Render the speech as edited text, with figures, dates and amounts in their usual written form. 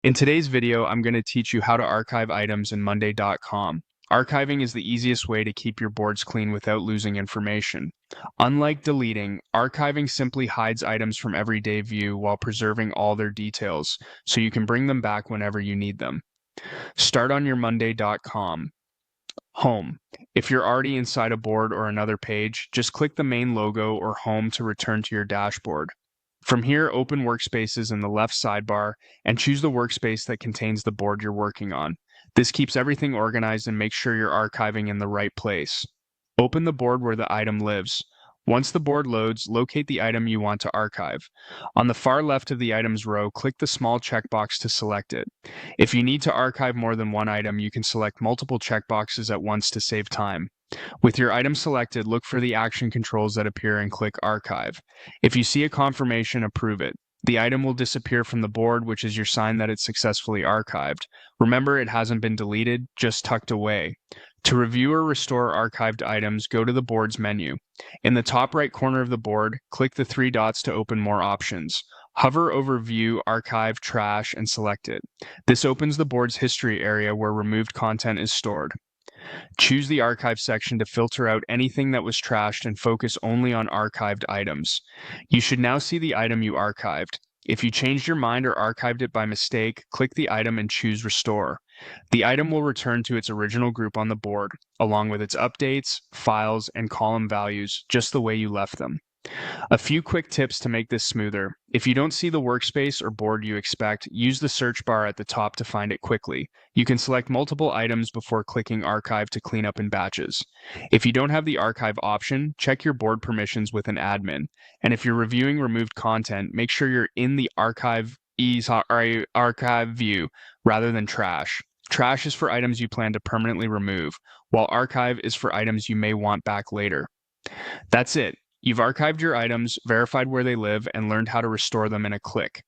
In today's video, I'm going to teach you how to archive items in Monday.com. Archiving is the easiest way to keep your boards clean without losing information. Unlike deleting, archiving simply hides items from everyday view while preserving all their details, so you can bring them back whenever you need them. Start on your Monday.com. Home. If you're already inside a board or another page, just click the main logo or Home to return to your dashboard. From here, open Workspaces in the left sidebar and choose the workspace that contains the board you're working on. This keeps everything organized and makes sure you're archiving in the right place. Open the board where the item lives. Once the board loads, locate the item you want to archive. On the far left of the items row, click the small checkbox to select it. If you need to archive more than one item, you can select multiple checkboxes at once to save time. With your item selected, look for the action controls that appear and click Archive. If you see a confirmation, approve it. The item will disappear from the board, which is your sign that it's successfully archived. Remember, it hasn't been deleted, just tucked away. To review or restore archived items, go to the Boards menu. In the top right corner of the board, click the three dots to open more options. Hover over View, Archive, Trash, and select it. This opens the board's history area where removed content is stored. Choose the Archive section to filter out anything that was trashed and focus only on archived items. You should now see the item you archived. If you changed your mind or archived it by mistake, click the item and choose Restore. The item will return to its original group on the board, along with its updates, files, and column values, just the way you left them. A few quick tips to make this smoother. If you don't see the workspace or board you expect, use the search bar at the top to find it quickly. You can select multiple items before clicking Archive to clean up in batches. If you don't have the archive option, check your board permissions with an admin. And if you're reviewing removed content, make sure you're in the archive view rather than trash. Trash is for items you plan to permanently remove, while archive is for items you may want back later. That's it. You've archived your items, verified where they live, and learned how to restore them in a click.